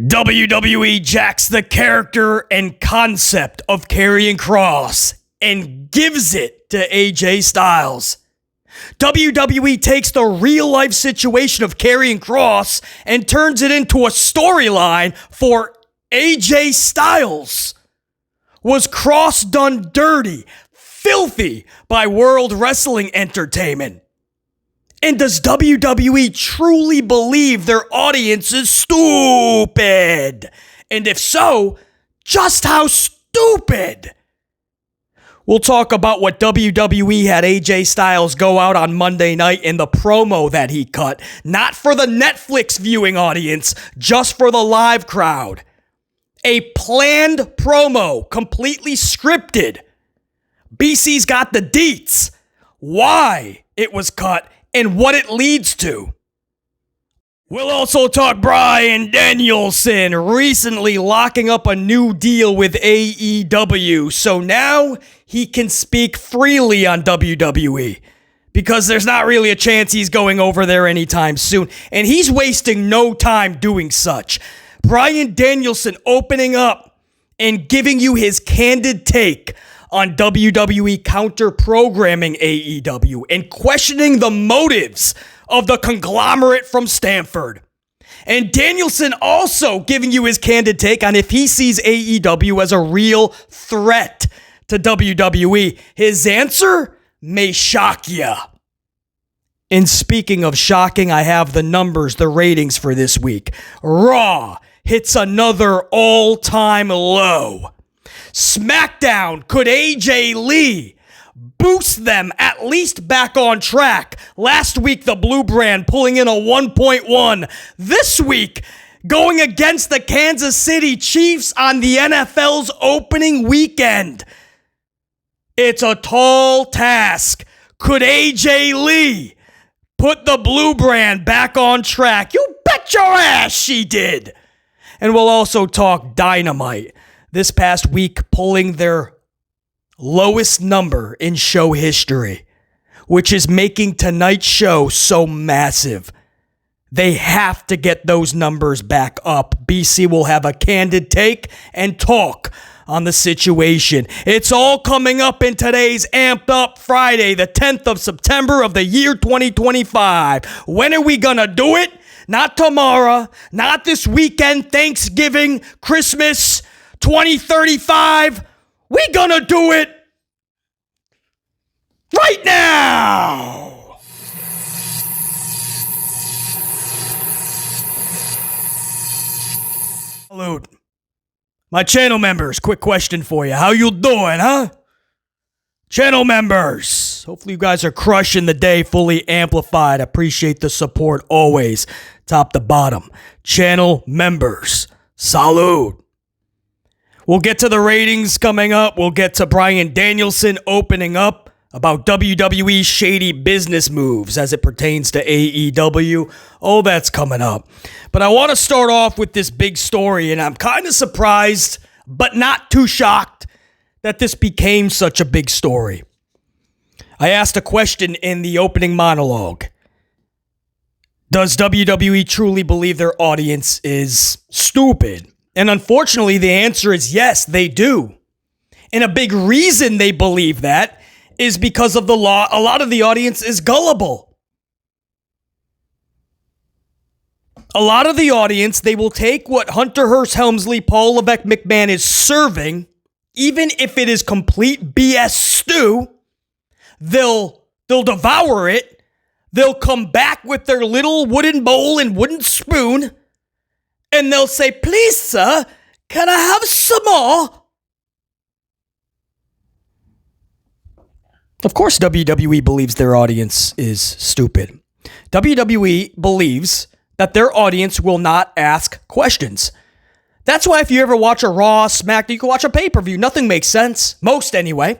WWE jacks the character and concept of Karrion Kross and gives it to AJ Styles. WWE takes the real-life situation of Karrion Kross and turns it into a storyline for AJ Styles. Was Kross done dirty, filthy by World Wrestling Entertainment? And does WWE truly believe their audience is stupid? And if so, just how stupid? We'll talk about what WWE had AJ Styles go out on Monday night in the promo that he cut. Not for the Netflix viewing audience, just for the live crowd. A planned promo, completely scripted. BC's got the deets. Why it was cut and what it leads to. We'll also talk Bryan Danielson recently locking up a new deal with AEW, so now he can speak freely on WWE because there's not really a chance he's going over there anytime soon, and he's wasting no time doing such. Bryan Danielson opening up and giving you his candid take on WWE counter-programming AEW and questioning the motives of the conglomerate from Stanford. And Danielson also giving you his candid take on if he sees AEW as a real threat to WWE. His answer may shock ya. And speaking of shocking, I have the numbers, the ratings for this week. Raw hits another all-time low. Smackdown, could AJ Lee boost them at least back on track? Last week, the Blue Brand pulling in a 1.1. This week, going against the Kansas City Chiefs on the NFL's opening weekend. It's a tall task. Could AJ Lee put the Blue Brand back on track? You bet your ass she did. And we'll also talk Dynamite. This past week, pulling their lowest number in show history, which is making tonight's show so massive. They have to get those numbers back up. BC will have a candid take and talk on the situation. It's all coming up in today's Amped Up Friday, the 10th of September of the year 2025. When are we gonna do it? Not tomorrow, not this weekend, Thanksgiving, Christmas, 2035, we gonna do it right now. Salute. My channel members, quick question for you. How you doing, huh? Channel members, hopefully you guys are crushing the day, fully amplified. Appreciate the support always, top to bottom. Channel members, salute. We'll get to the ratings coming up. We'll get to Bryan Danielson opening up about WWE's shady business moves as it pertains to AEW. Oh, that's coming up. But I want to start off with this big story, and I'm kind of surprised, but not too shocked, that this became such a big story. I asked a question in the opening monologue. Does WWE truly believe their audience is stupid? And unfortunately, the answer is yes, they do. And a big reason they believe that is because of the law. A lot of the audience is gullible. A lot of the audience, they will take what Hunter Hearst Helmsley, Paul Levesque McMahon is serving, even if it is complete BS stew, they'll devour it. They'll come back with their little wooden bowl and wooden spoon, and they'll say, "Please, sir, can I have some more?" Of course, WWE believes their audience is stupid. WWE believes that their audience will not ask questions. That's why if you ever watch a Raw, Smackdown, you can watch a pay-per-view. Nothing makes sense. Most anyway.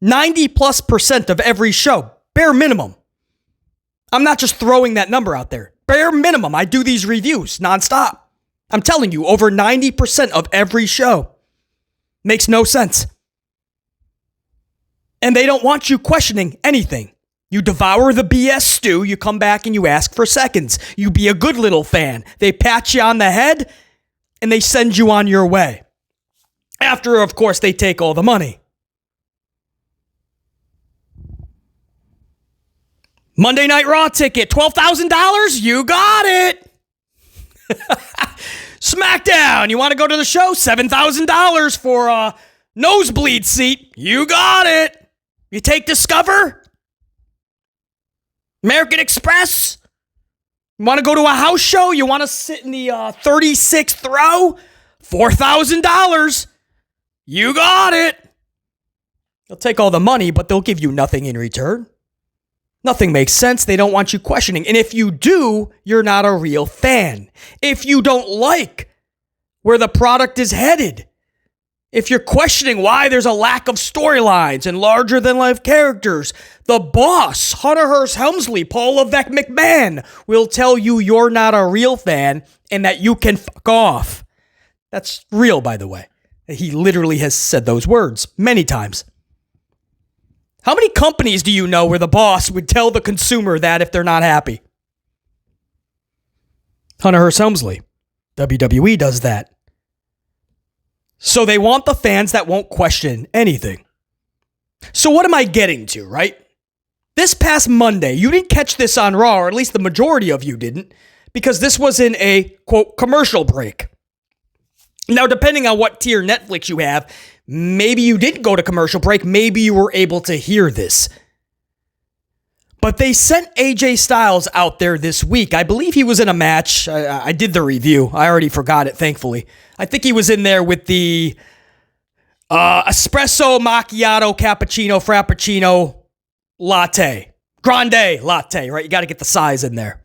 90+% of every show. Bare minimum. I'm not just throwing that number out there. Bare minimum. I do these reviews nonstop. I'm telling you, over 90% of every show makes no sense. And they don't want you questioning anything. You devour the BS stew, you come back and you ask for seconds. You be a good little fan. They pat you on the head and they send you on your way. After, of course, they take all the money. Monday Night Raw ticket, $12,000? You got it. Smackdown, you want to go to the show? $7,000 for a nosebleed seat. You got it. You take Discover? American Express? You want to go to a house show? You want to sit in the 36th row? $4,000. You got it. They'll take all the money, but they'll give you nothing in return. Nothing makes sense. They don't want you questioning. And if you do, you're not a real fan. If you don't like where the product is headed, if you're questioning why there's a lack of storylines and larger than life characters, the boss, Hunter Hearst Helmsley, Paul Levesque McMahon, will tell you you're not a real fan and that you can fuck off. That's real, by the way. He literally has said those words many times. How many companies do you know where the boss would tell the consumer that if they're not happy? Hunter Hearst Helmsley. WWE does that. So they want the fans that won't question anything. So what am I getting to, right? This past Monday, you didn't catch this on Raw, or at least the majority of you didn't, because this was in a, quote, commercial break. Now, depending on what tier Netflix you have, maybe you didn't go to commercial break. Maybe you were able to hear this. But they sent AJ Styles out there this week. I believe he was in a match. I did the review. I already forgot it, thankfully. I think he was in there with the espresso, macchiato, cappuccino, frappuccino, latte. Grande latte, right? You got to get the size in there.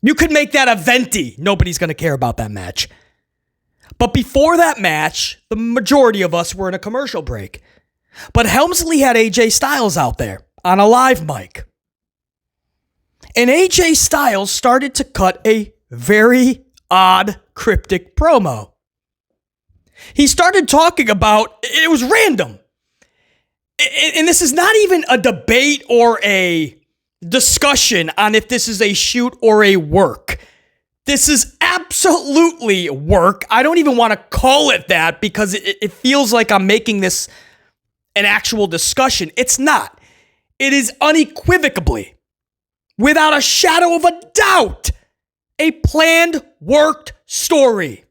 You could make that a venti. Nobody's going to care about that match. But before that match, the majority of us were in a commercial break. But Helmsley had AJ Styles out there on a live mic. And AJ Styles started to cut a very odd, cryptic promo. He started talking about, it was random. And this is not even a debate or a discussion on if this is a shoot or a work. This is absolutely work. I don't even want to call it that because it feels like I'm making this an actual discussion. It's not. It is unequivocally, without a shadow of a doubt, a planned, worked story.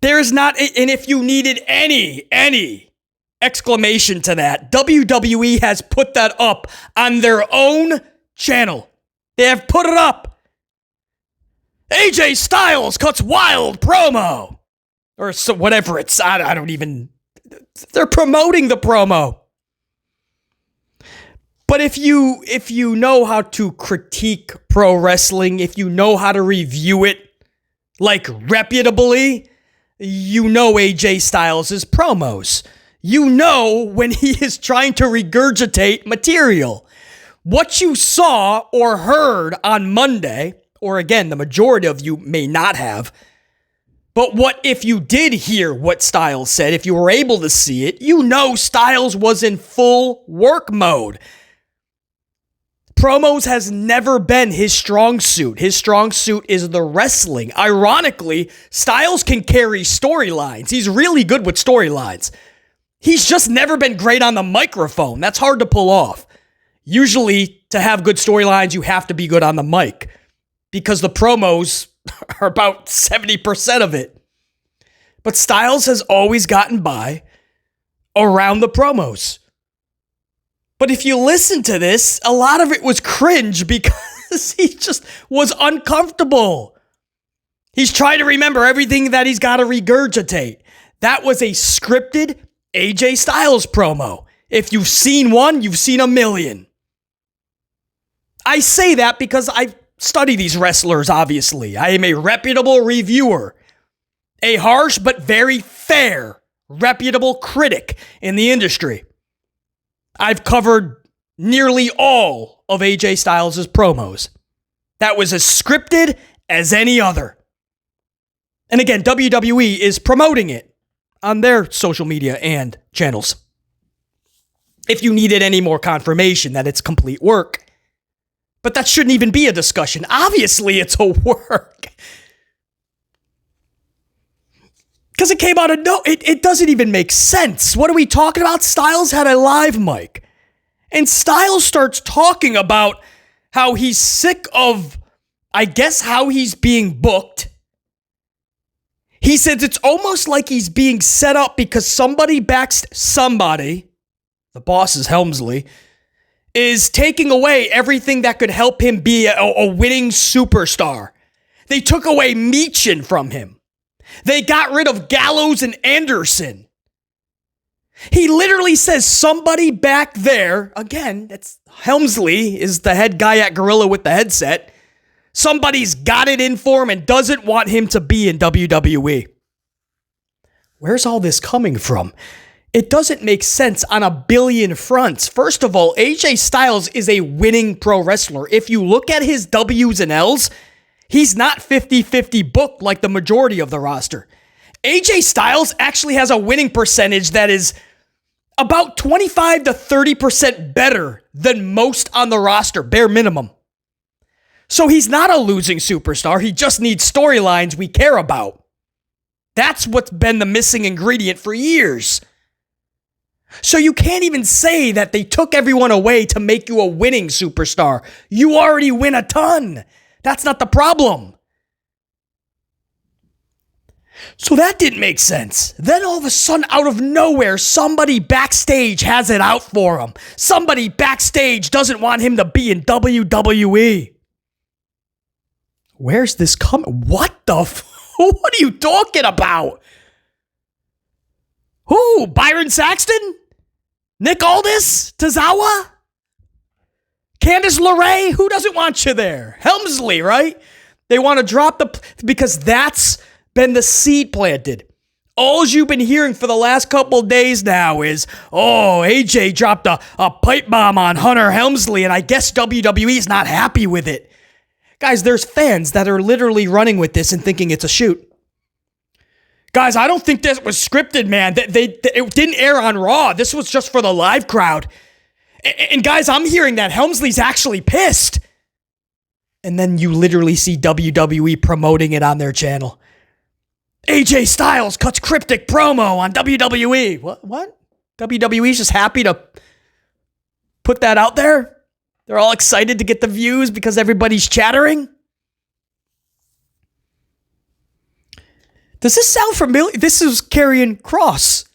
There is not, and if you needed any exclamation to that, WWE has put that up on their own channel. They have put it up. AJ Styles cuts wild promo. Or so whatever it's, I don't even, they're promoting the promo. But if you know how to critique pro wrestling, if you know how to review it, like reputably, you know AJ Styles' promos. You know when he is trying to regurgitate material. What you saw or heard on Monday, or again, the majority of you may not have, but what if you did hear what Styles said, if you were able to see it, you know Styles was in full work mode. Promos has never been his strong suit. His strong suit is the wrestling. Ironically, Styles can carry storylines. He's really good with storylines. He's just never been great on the microphone. That's hard to pull off. Usually, to have good storylines, you have to be good on the mic because the promos are about 70% of it. But Styles has always gotten by around the promos. But if you listen to this, a lot of it was cringe because he just was uncomfortable. He's trying to remember everything that he's got to regurgitate. That was a scripted AJ Styles promo. If you've seen one, you've seen a million. I say that because I study these wrestlers, obviously. I am a reputable reviewer. A harsh but very fair, reputable critic in the industry. I've covered nearly all of AJ Styles' promos. That was as scripted as any other. And again, WWE is promoting it on their social media and channels. if you needed any more confirmation that it's complete work. But that shouldn't even be a discussion. Obviously, it's a work. Because it came out of it doesn't even make sense. What are we talking about? Styles had a live mic. And Styles starts talking about how he's sick of, I guess, how he's being booked. He says it's almost like he's being set up because somebody, the boss is Helmsley, is taking away everything that could help him be a winning superstar. They took away Meechin from him. They got rid of Gallows and Anderson. He literally says somebody back there, again, that's Helmsley is the head guy at Gorilla with the headset. Somebody's got it in for him and doesn't want him to be in WWE. Where's all this coming from? It doesn't make sense on a billion fronts. First of all, AJ Styles is a winning pro wrestler. If you look at his W's and L's, he's not 50-50 booked like the majority of the roster. AJ Styles actually has a winning percentage that is about 25 to 30% better than most on the roster, bare minimum. So he's not a losing superstar. He just needs storylines we care about. That's what's been the missing ingredient for years. So you can't even say that they took everyone away to make you a winning superstar. You already win a ton. That's not the problem. So that didn't make sense. Then all of a sudden, out of nowhere, somebody backstage has it out for him. Somebody backstage doesn't want him to be in WWE. Where's this coming? What the what are you talking about? Who? Byron Saxton? Nick Aldis? Tozawa? Candice LeRae? Who doesn't want you there? Helmsley, right? They want to drop because that's been the seed planted. All you've been hearing for the last couple of days now is, oh, AJ dropped a pipe bomb on Hunter Helmsley, and I guess WWE is not happy with it. Guys, there's fans that are literally running with this and thinking it's a shoot. Guys, I don't think this was scripted, man. It didn't air on Raw. This was just for the live crowd. And guys, I'm hearing that Helmsley's actually pissed. And then you literally see WWE promoting it on their channel. AJ Styles cuts cryptic promo on WWE. What? WWE's just happy to put that out there? They're all excited to get the views because everybody's chattering? Does this sound familiar? This is Karrion Kross.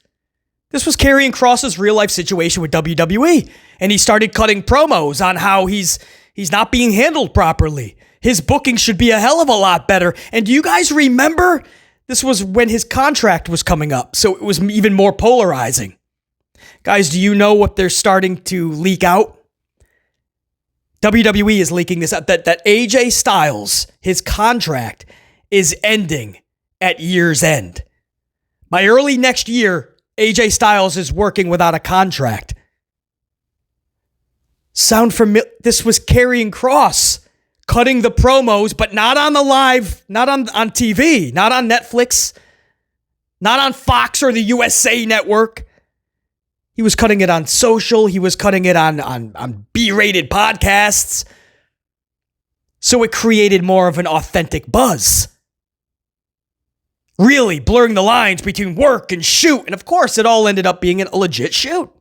This was Karrion Kross's real life situation with WWE. And he started cutting promos on how he's not being handled properly. His booking should be a hell of a lot better. And do you guys remember? This was when his contract was coming up. So it was even more polarizing. Guys, do you know what they're starting to leak out? WWE is leaking this out, that AJ Styles, his contract is ending at year's end. By early next year, AJ Styles is working without a contract. Sound familiar? This was Karrion Kross cutting the promos, but not on the live, not on TV, not on Netflix, not on Fox or the USA Network. He was cutting it on social. He was cutting it on B-rated podcasts. So it created more of an authentic buzz. Really blurring the lines between work and shoot. And of course, it all ended up being a legit shoot.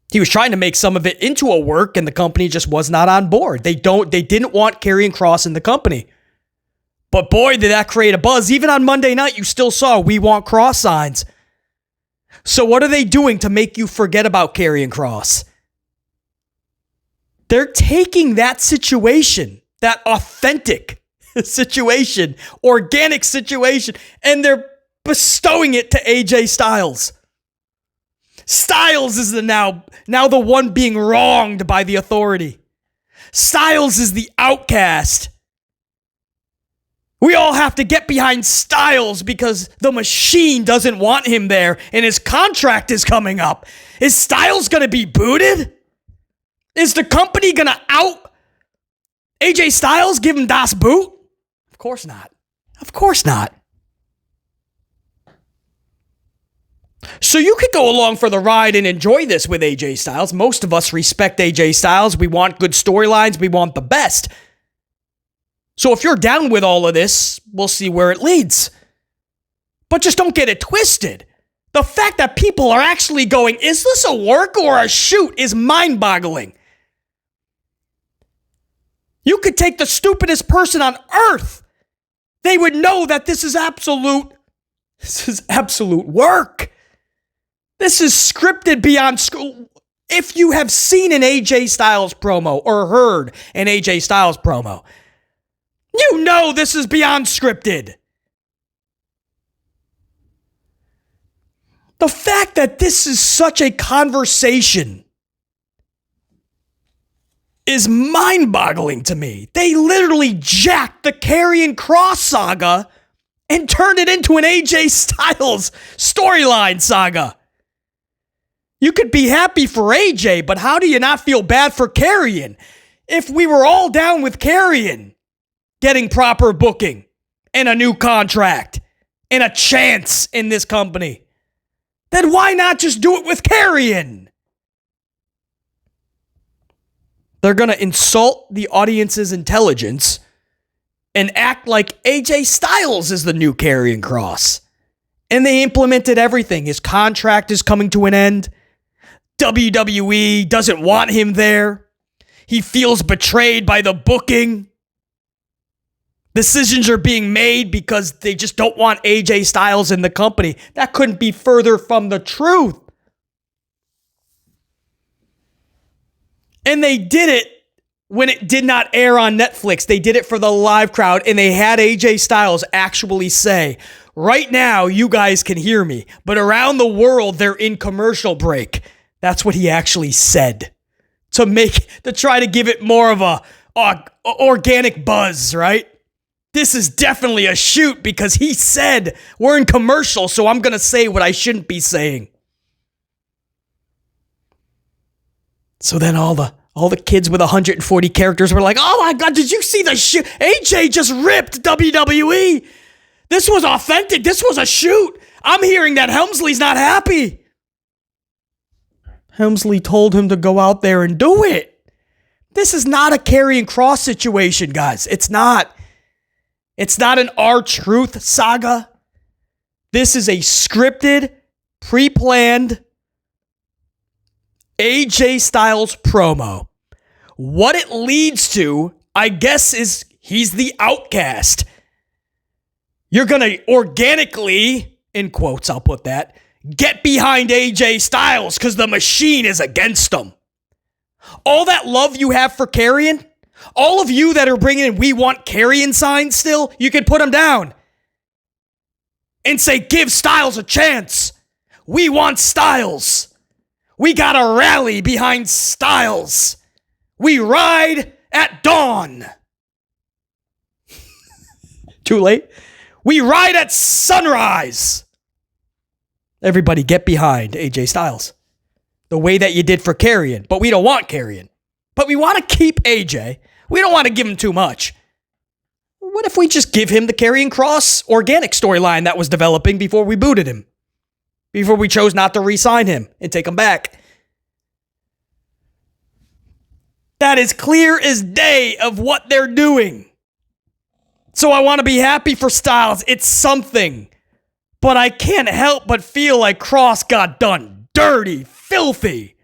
He was trying to make some of it into a work, and the company just was not on board. They didn't want Karrion Kross in the company. But boy, did that create a buzz. Even on Monday night, you still saw "We Want Kross" signs. So what are they doing to make you forget about Karrion Kross? They're taking that situation, that authentic situation, organic situation, and they're bestowing it to AJ Styles. Styles is now the one being wronged by the authority. Styles is the outcast. We all have to get behind Styles because the machine doesn't want him there and his contract is coming up. Is Styles going to be booted? Is the company going to out AJ Styles, give him Das Boot? Of course not. Of course not. So you could go along for the ride and enjoy this with AJ Styles. Most of us respect AJ Styles. We want good storylines. We want the best. So if you're down with all of this, we'll see where it leads. But just don't get it twisted. The fact that people are actually going, is this a work or a shoot, is mind-boggling. You could take the stupidest person on earth. They would know that this is absolute work. This is scripted beyond school. If you have seen an AJ Styles promo or heard an AJ Styles promo, you know this is beyond scripted. The fact that this is such a conversation is mind-boggling to me. They literally jacked the Karrion Kross saga and turned it into an AJ Styles storyline saga. You could be happy for AJ, but how do you not feel bad for Karrion? If we were all down with Karrion getting proper booking and a new contract and a chance in this company, then why not just do it with Karrion? They're going to insult the audience's intelligence and act like AJ Styles is the new Karrion Kross. And they implemented everything. His contract is coming to an end. WWE doesn't want him there. He feels betrayed by the booking. Decisions are being made because they just don't want AJ Styles in the company. That couldn't be further from the truth. And they did it when it did not air on Netflix. They did it for the live crowd, and they had AJ Styles actually say, right now, you guys can hear me, but around the world, they're in commercial break. That's what he actually said to try to give it more of a organic buzz, right? This is definitely a shoot because he said we're in commercial, so I'm going to say what I shouldn't be saying. So then all the kids with 140 characters were like, oh my God, did you see the shoot? AJ just ripped WWE. This was authentic. This was a shoot. I'm hearing that Helmsley's not happy. Helmsley told him to go out there and do it. This is not a Karrion Kross situation, guys. It's not. It's not an R-Truth saga. This is a scripted, pre-planned AJ Styles promo. What it leads to, I guess, is he's the outcast. You're going to organically, in quotes, I'll put that, get behind AJ Styles because the machine is against him. All that love you have for Karrion, all of you that are bringing in "we want Karrion" signs still, you can put them down and say, give Styles a chance. We want Styles. We got to rally behind Styles. We ride at dawn. Too late? We ride at sunrise. Everybody get behind AJ Styles. The way that you did for Karrion. But we don't want Karrion. But we want to keep AJ. We don't want to give him too much. What if we just give him the Karrion Kross organic storyline that was developing before we booted him? Before we chose not to re-sign him and take him back? That is clear as day of what they're doing. So I want to be happy for Styles. It's something. But I can't help but feel like Kross got done dirty, filthy.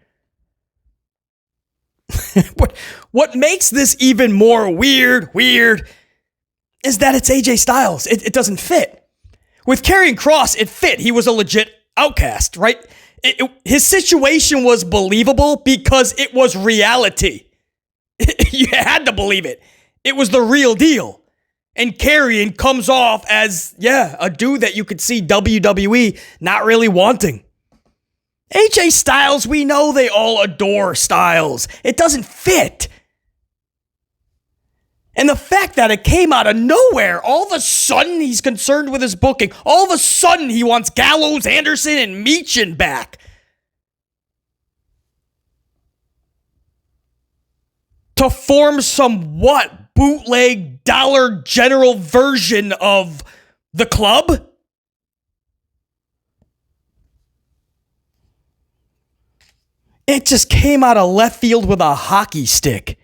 What makes this even more weird, is that it's AJ Styles. It doesn't fit. With Karrion Kross, it fit. He was a legit outcast, right? His situation was believable because it was reality. You had to believe it. It was the real deal. And Karrion comes off as, a dude that you could see WWE not really wanting. AJ Styles, we know they all adore Styles. It doesn't fit. And the fact that it came out of nowhere, all of a sudden he's concerned with his booking. All of a sudden he wants Gallows, Anderson, and Meechin back. To form some bootleg Dollar General version of the club? It just came out of left field with a hockey stick.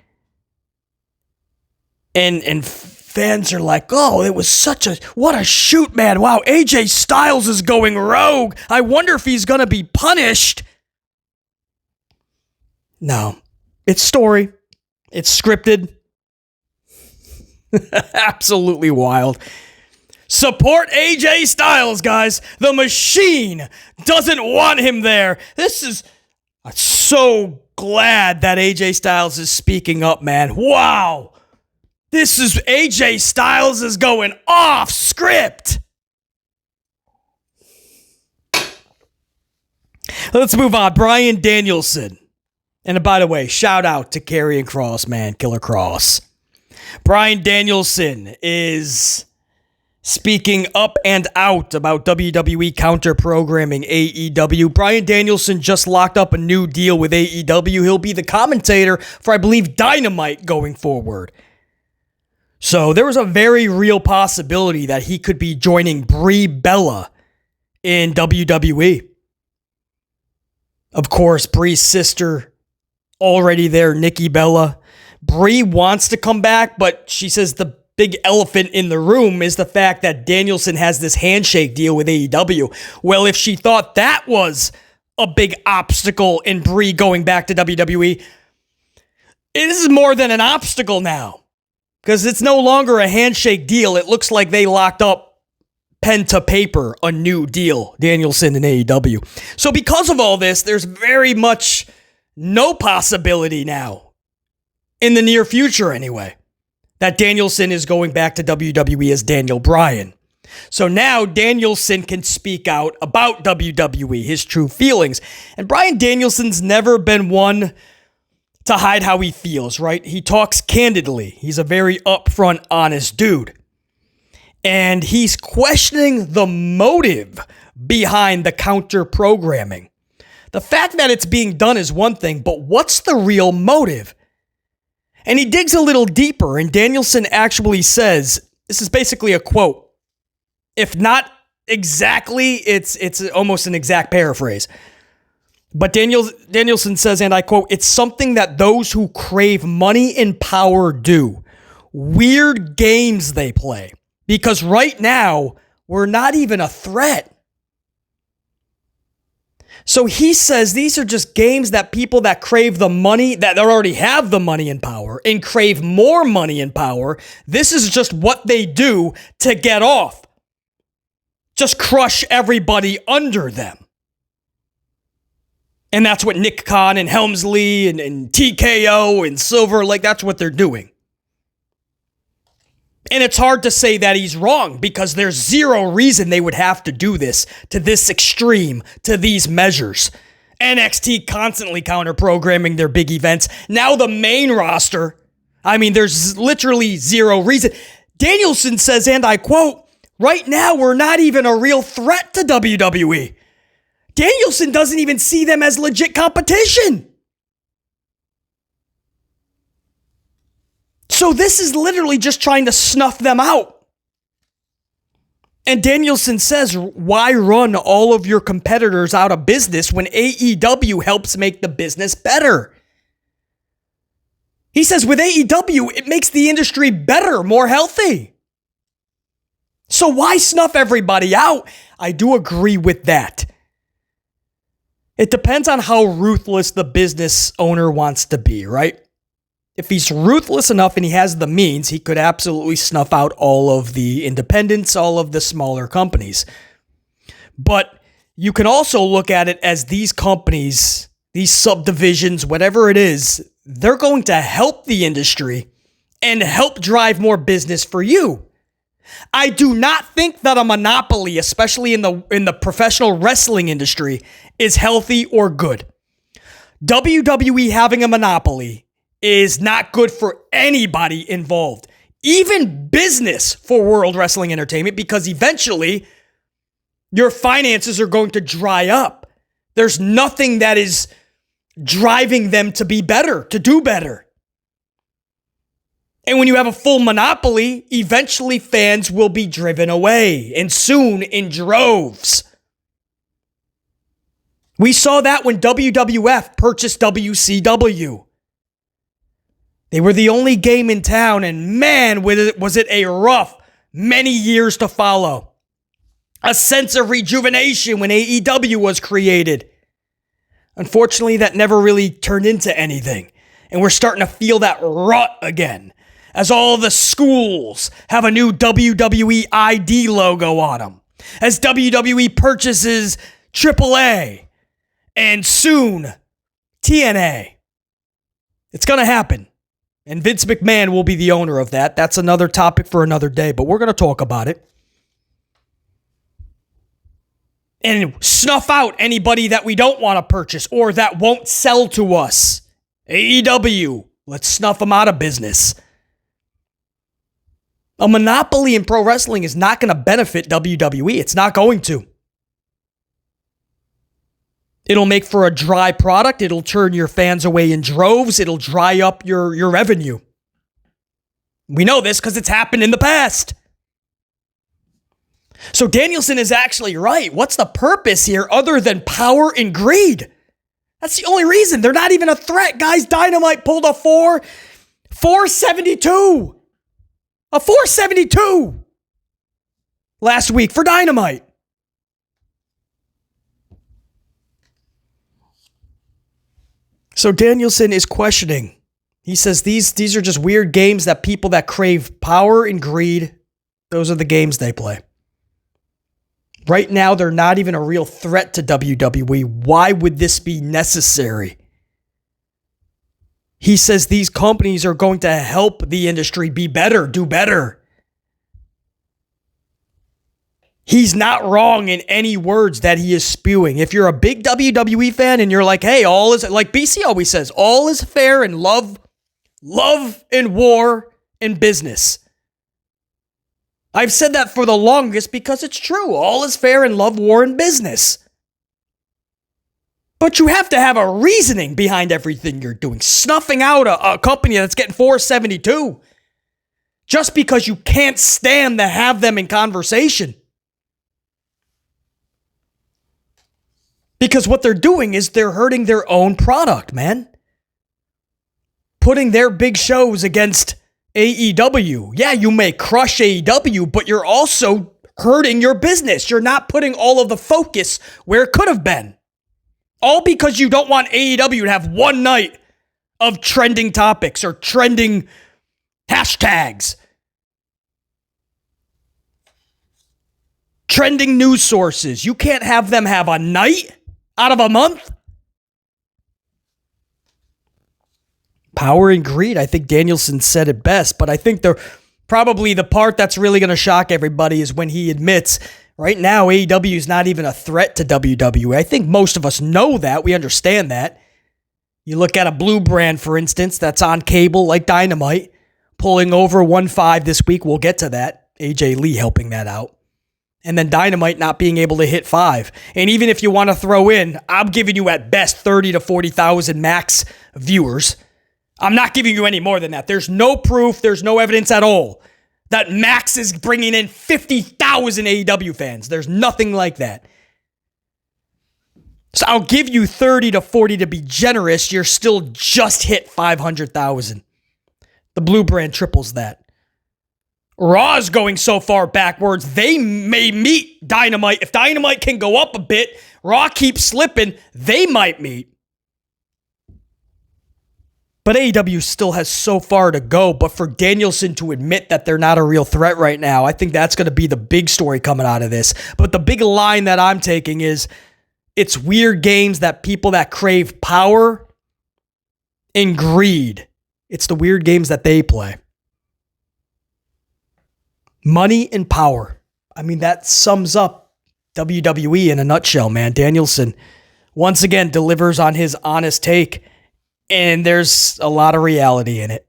And fans are like, oh, it was what a shoot, man. Wow, AJ Styles is going rogue. I wonder if he's going to be punished. No, it's story. It's scripted. Absolutely wild. Support AJ Styles, guys. The machine doesn't want him there. I'm so glad that AJ Styles is speaking up, man. Wow. AJ Styles is going off script. Let's move on. Bryan Danielson. And by the way, shout out to Karrion Kross, man. Killer Kross. Bryan Danielson is speaking up and out about WWE counter-programming AEW. Bryan Danielson just locked up a new deal with AEW. He'll be the commentator for, I believe, Dynamite going forward. So there was a very real possibility that he could be joining Brie Bella in WWE. Of course, Brie's sister already there, Nikki Bella. Brie wants to come back, but she says the big elephant in the room is the fact that Danielson has this handshake deal with AEW. Well, if she thought that was a big obstacle in Brie going back to WWE, this is more than an obstacle now. Because it's no longer a handshake deal. It looks like they locked up pen to paper a new deal, Danielson and AEW. So because of all this, there's very much no possibility now, in the near future anyway, that Danielson is going back to WWE as Daniel Bryan. So now Danielson can speak out about WWE, his true feelings. And Bryan Danielson's never been one to hide how he feels, right? He talks candidly. He's a very upfront, honest dude. And he's questioning the motive behind the counter-programming. The fact that it's being done is one thing, but what's the real motive? And he digs a little deeper, and Danielson actually says, this is basically a quote. If not exactly, it's almost an exact paraphrase. But Danielson says, and I quote, "It's something that those who crave money and power do. Weird games they play. Because right now, we're not even a threat." So he says these are just games that people that crave the money, that already have the money and power, and crave more money and power, this is just what they do to get off. Just crush everybody under them. And that's what Nick Khan and Helmsley and TKO and Silver, like that's what they're doing. And it's hard to say that he's wrong because there's zero reason they would have to do this to this extreme, to these measures. NXT constantly counter-programming their big events. Now the main roster, I mean, there's literally zero reason. Danielson says, and I quote, "Right now we're not even a real threat to WWE." Danielson doesn't even see them as legit competition. So this is literally just trying to snuff them out. And Danielson says, why run all of your competitors out of business when AEW helps make the business better? He says with AEW, it makes the industry better, more healthy. So why snuff everybody out? I do agree with that. It depends on how ruthless the business owner wants to be, right? If he's ruthless enough and he has the means, he could absolutely snuff out all of the independents, all of the smaller companies. But you can also look at it as these companies, these subdivisions, whatever it is, they're going to help the industry and help drive more business for you. I do not think that a monopoly, especially in the professional wrestling industry, is healthy or good. WWE having a monopoly is not good for anybody involved, even business for World Wrestling Entertainment, because eventually your finances are going to dry up. There's nothing that is driving them to be better, to do better. And when you have a full monopoly, eventually fans will be driven away, and soon in droves. We saw that when WWF purchased WCW. They were the only game in town, and man, was it a rough many years to follow. A sense of rejuvenation when AEW was created. Unfortunately, that never really turned into anything. And we're starting to feel that rut again, as all the schools have a new WWE ID logo on them. As WWE purchases AAA and soon TNA. It's going to happen. And Vince McMahon will be the owner of that. That's another topic for another day, but we're going to talk about it. And snuff out anybody that we don't want to purchase or that won't sell to us. AEW, let's snuff them out of business. A monopoly in pro wrestling is not going to benefit WWE. It's not going to. It'll make for a dry product. It'll turn your fans away in droves. It'll dry up your revenue. We know this because it's happened in the past. So Danielson is actually right. What's the purpose here other than power and greed? That's the only reason. They're not even a threat. Guys, Dynamite pulled a 472. A 472 last week for Dynamite. So Danielson is questioning. He says these are just weird games that people that crave power and greed, those are the games they play. Right now, they're not even a real threat to WWE. Why would this be necessary? He says these companies are going to help the industry be better, do better. He's not wrong in any words that he is spewing. If you're a big WWE fan and you're like, hey, all is, like BC always says, all is fair in love and war and business. I've said that for the longest because it's true. All is fair in love, war, and business. But you have to have a reasoning behind everything you're doing. Snuffing out a company that's getting 472 just because you can't stand to have them in conversation. Because what they're doing is they're hurting their own product, man. Putting their big shows against AEW. Yeah, you may crush AEW, but you're also hurting your business. You're not putting all of the focus where it could have been. All because you don't want AEW to have one night of trending topics or trending hashtags. Trending news sources. You can't have them have a night out of a month. Power and greed. I think Danielson said it best, but I think probably the part that's really going to shock everybody is when he admits right now AEW is not even a threat to WWE. I think most of us know that. We understand that. You look at a blue brand, for instance, that's on cable like Dynamite, pulling over 1.5 this week. We'll get to that. AJ Lee helping that out. And then Dynamite not being able to hit 5. And even if you want to throw in, I'm giving you at best 30 to 40,000 max viewers. I'm not giving you any more than that. There's no proof. There's no evidence at all that Max is bringing in 50,000 AEW fans. There's nothing like that. So I'll give you 30 to 40 to be generous. You're still just hit 500,000. The blue brand triples that. Raw's going so far backwards, they may meet Dynamite. If Dynamite can go up a bit, Raw keeps slipping, they might meet. But AEW still has so far to go. But for Danielson to admit that they're not a real threat right now, I think that's going to be the big story coming out of this. But the big line that I'm taking is it's weird games that people that crave power and greed. It's the weird games that they play. Money and power. I mean, that sums up WWE in a nutshell, man. Danielson, once again, delivers on his honest take. And there's a lot of reality in it.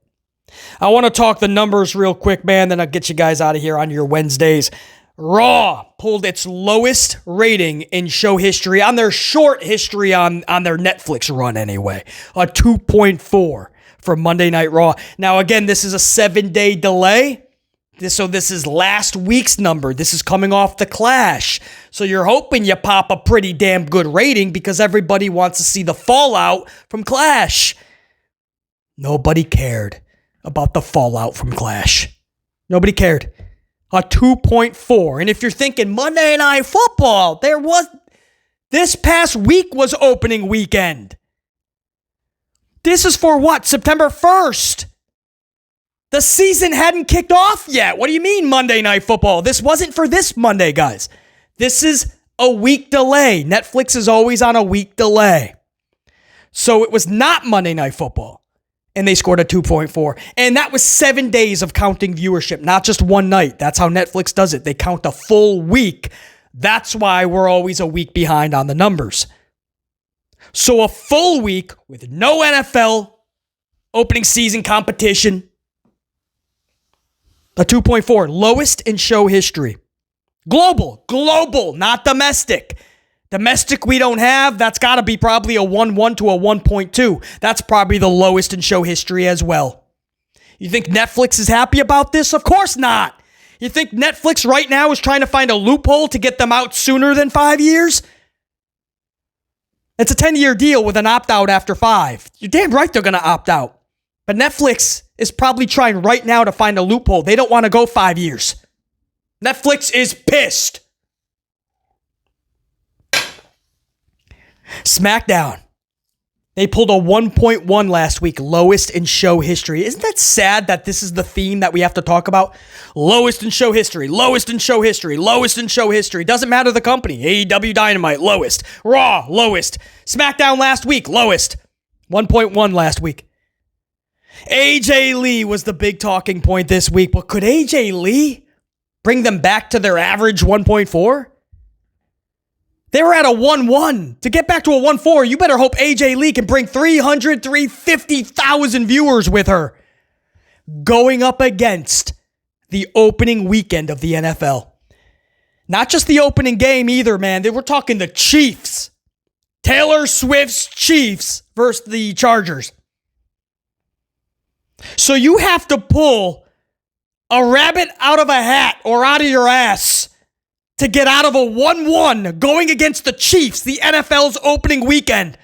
I want to talk the numbers real quick, man. Then I'll get you guys out of here on your Wednesdays. Raw pulled its lowest rating in show history, on their short history on their Netflix run anyway. A 2.4 for Monday Night Raw. Now, again, this is a 7-day delay. So this is last week's number. This is coming off the Clash. So you're hoping you pop a pretty damn good rating because everybody wants to see the fallout from Clash. Nobody cared about the fallout from Clash. Nobody cared. A 2.4. And if you're thinking Monday Night Football, this past week was opening weekend. This is for what? September 1st. The season hadn't kicked off yet. What do you mean Monday Night Football? This wasn't for this Monday, guys. This is a week delay. Netflix is always on a week delay. So it was not Monday Night Football. And they scored a 2.4. And that was 7 days of counting viewership, not just one night. That's how Netflix does it. They count a full week. That's why we're always a week behind on the numbers. So a full week with no NFL opening season competition. A 2.4, lowest in show history. Global, not domestic. Domestic we don't have. That's got to be probably a 1.1 to a 1.2. That's probably the lowest in show history as well. You think Netflix is happy about this? Of course not. You think Netflix right now is trying to find a loophole to get them out sooner than 5 years? It's a 10-year deal with an opt-out after 5. You're damn right they're going to opt out. But Netflix is probably trying right now to find a loophole. They don't want to go 5 years. Netflix is pissed. Smackdown. They pulled a 1.1 last week, lowest in show history. Isn't that sad that this is the theme that we have to talk about? Lowest in show history, lowest in show history, lowest in show history. Doesn't matter the company. AEW Dynamite, lowest. Raw, lowest. Smackdown last week, lowest. 1.1 last week. AJ Lee was the big talking point this week, but could AJ Lee bring them back to their average 1.4? They were at a 1.1. To get back to a 1.4, you better hope AJ Lee can bring 350,000 viewers with her. Going up against the opening weekend of the NFL. Not just the opening game either, man. They were talking the Chiefs. Taylor Swift's Chiefs versus the Chargers. So you have to pull a rabbit out of a hat or out of your ass to get out of a 1-1 going against the Chiefs, the NFL's opening weekend.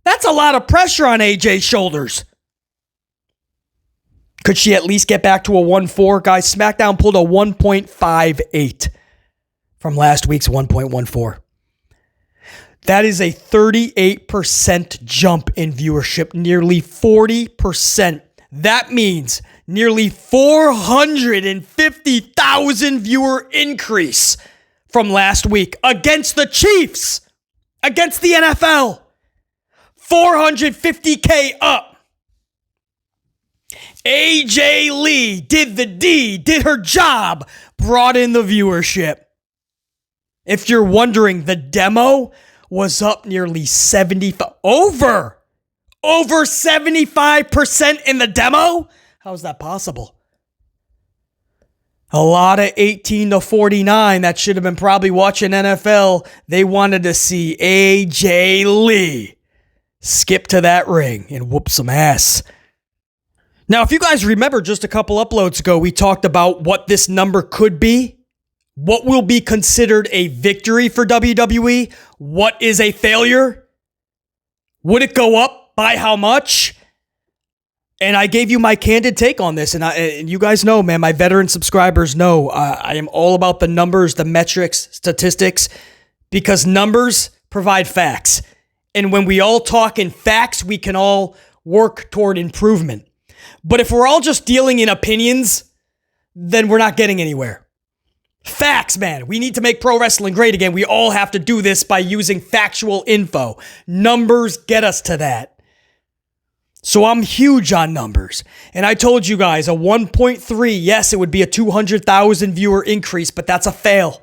That's a lot of pressure on AJ's shoulders. Could she at least get back to a 1.4? Guys, SmackDown pulled a 1.58 from last week's 1.14. That is a 38% jump in viewership, nearly 40%. That means nearly 450,000 viewer increase from last week against the Chiefs, against the NFL. 450K up. AJ Lee did the deed, did her job, brought in the viewership. If you're wondering, the demo was up nearly over 75% in the demo? How is that possible? A lot of 18 to 49 that should have been probably watching NFL. They wanted to see AJ Lee skip to that ring and whoop some ass. Now, if you guys remember just a couple uploads ago, we talked about what this number could be. What will be considered a victory for WWE? What is a failure? Would it go up? By how much? And I gave you my candid take on this. And you guys know, man, my veteran subscribers know I am all about the numbers, the metrics, statistics, because numbers provide facts. And when we all talk in facts, we can all work toward improvement. But if we're all just dealing in opinions, then we're not getting anywhere. Facts, man. We need to make pro wrestling great again. We all have to do this by using factual info. Numbers get us to that. So I'm huge on numbers. And I told you guys, a 1.3, yes, it would be a 200,000 viewer increase, but that's a fail.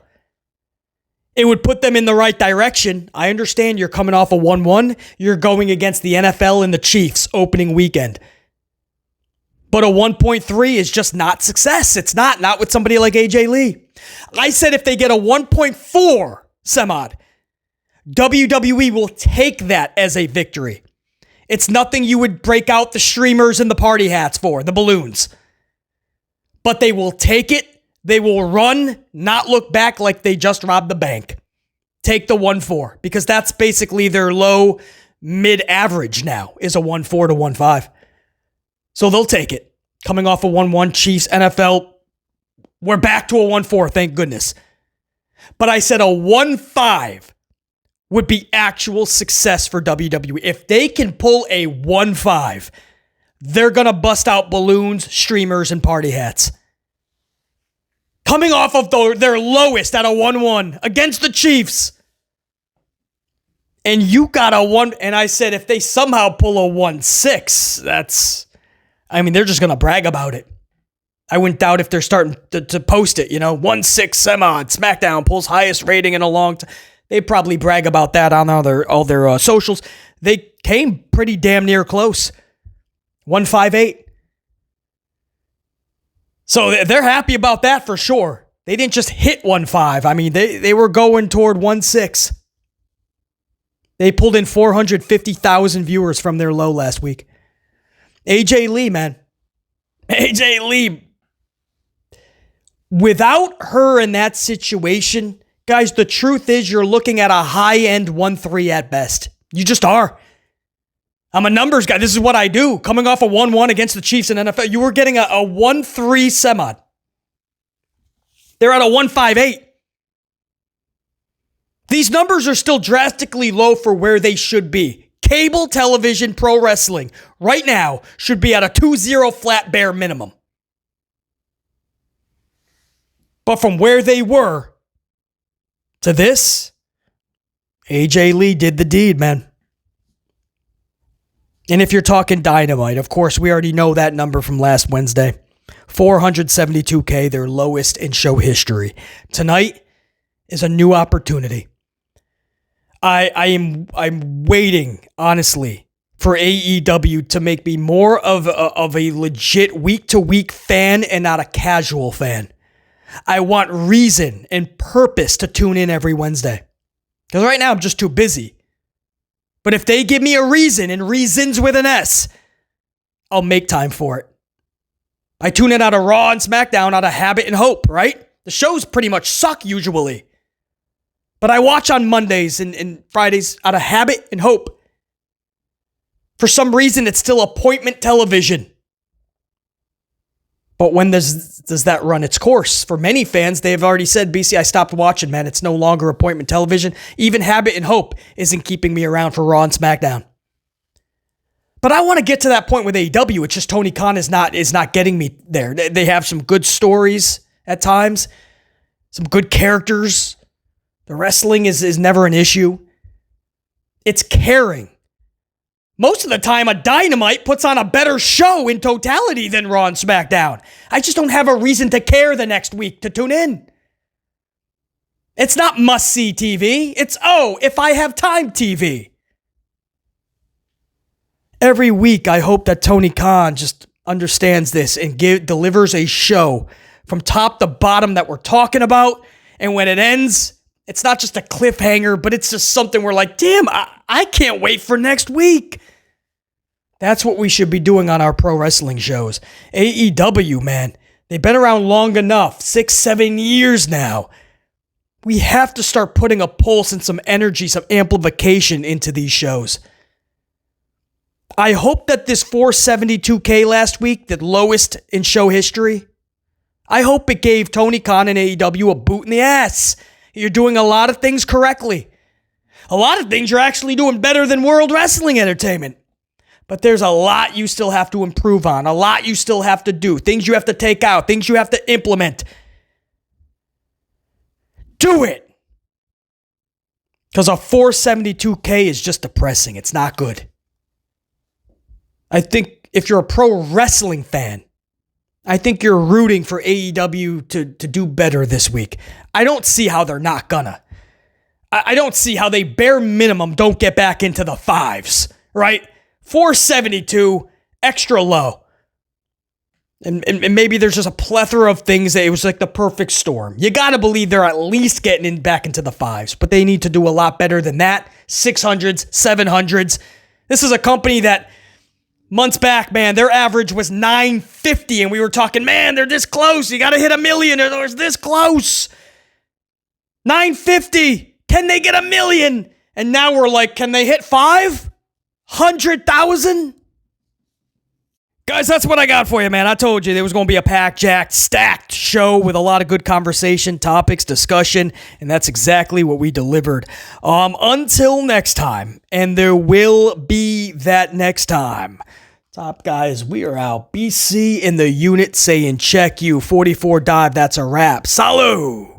It would put them in the right direction. I understand you're coming off a 1-1. You're going against the NFL and the Chiefs opening weekend. But a 1.3 is just not success. It's not with somebody like AJ Lee. I said if they get a 1.4 semod, WWE will take that as a victory. It's nothing you would break out the streamers and the party hats for, the balloons. But they will take it. They will run, not look back like they just robbed the bank. Take the 1-4 because that's basically their low mid-average now is a 1-4 to 1-5. So they'll take it. Coming off a 1-1 Chiefs NFL, we're back to a 1-4, thank goodness. But I said a 1-5 would be actual success for WWE. If they can pull a 1-5, they're going to bust out balloons, streamers, and party hats. Coming off of their lowest at a 1-1 against the Chiefs. And you got a 1, and I said if they somehow pull a 1-6, they're just going to brag about it. I wouldn't doubt if they're starting to post it, 1-6 some-odd, Smackdown pulls highest rating in a long time. They probably brag about that on all their socials. They came pretty damn near close. 1-5-8. So they're happy about that for sure. They didn't just hit 1-5. They were going toward 1-6. They pulled in 450,000 viewers from their low last week. AJ Lee, man. AJ Lee. Without her in that situation, guys, the truth is you're looking at a high-end 1-3 at best. You just are. I'm a numbers guy. This is what I do. Coming off a 1-1 against the Chiefs in NFL, you were getting a 1-3 semi. They're at a 1-5-8. These numbers are still drastically low for where they should be. Cable television pro wrestling right now should be at a 2-0 flat bare minimum. But from where they were to this, AJ Lee did the deed, man. And if you're talking Dynamite, of course, we already know that number from last Wednesday. 472K, their lowest in show history. Tonight is a new opportunity. I'm waiting, honestly, for AEW to make me more of a legit week-to-week fan and not a casual fan. I want reason and purpose to tune in every Wednesday. Because right now I'm just too busy. But if they give me a reason, and reasons with an S, I'll make time for it. I tune in out of Raw and Smackdown out of habit and hope, right? The shows pretty much suck usually. But I watch on Mondays and Fridays out of habit and hope. For some reason, it's still appointment television. But when does that run its course? For many fans, they've already said, BC, I stopped watching, man. It's no longer appointment television. Even habit and hope isn't keeping me around for Raw and Smackdown. But I want to get to that point with AEW. It's just Tony Khan is not getting me there. They have some good stories at times, some good characters. The wrestling is never an issue. It's caring. Most of the time, a Dynamite puts on a better show in totality than Raw and SmackDown. I just don't have a reason to care the next week to tune in. It's not must-see TV. It's, if I have time TV. Every week, I hope that Tony Khan just understands this and delivers a show from top to bottom that we're talking about. And when it ends, it's not just a cliffhanger, but it's just something we're like, damn, I can't wait for next week. That's what we should be doing on our pro wrestling shows. AEW, man, they've been around long enough, 6-7 years now. We have to start putting a pulse and some energy, some amplification into these shows. I hope that this 472K last week, the lowest in show history, I hope it gave Tony Khan and AEW a boot in the ass. You're doing a lot of things correctly. A lot of things you're actually doing better than World Wrestling Entertainment. But there's a lot you still have to improve on. A lot you still have to do. Things you have to take out. Things you have to implement. Do it. Because a 472K is just depressing. It's not good. I think if you're a pro wrestling fan, I think you're rooting for AEW to do better this week. I don't see how they're not gonna. I don't see how they bare minimum don't get back into the fives, right? 472, extra low. And maybe there's just a plethora of things that it was like the perfect storm. You got to believe they're at least getting back into the fives, but they need to do a lot better than that. 600s, 700s. This is a company that Months back, man, their average was 950, and we were talking, man, they're this close. You got to hit 1 million, or they're this close. 950. Can they get 1 million? And now we're like, can they hit 500,000? Guys, that's what I got for you, man. I told you there was going to be a packed, jacked, stacked show with a lot of good conversation, topics, discussion, and that's exactly what we delivered. Until next time, and there will be that next time. Top guys, we are out. BC in the unit saying check you. 44 dive, that's a wrap. Salut!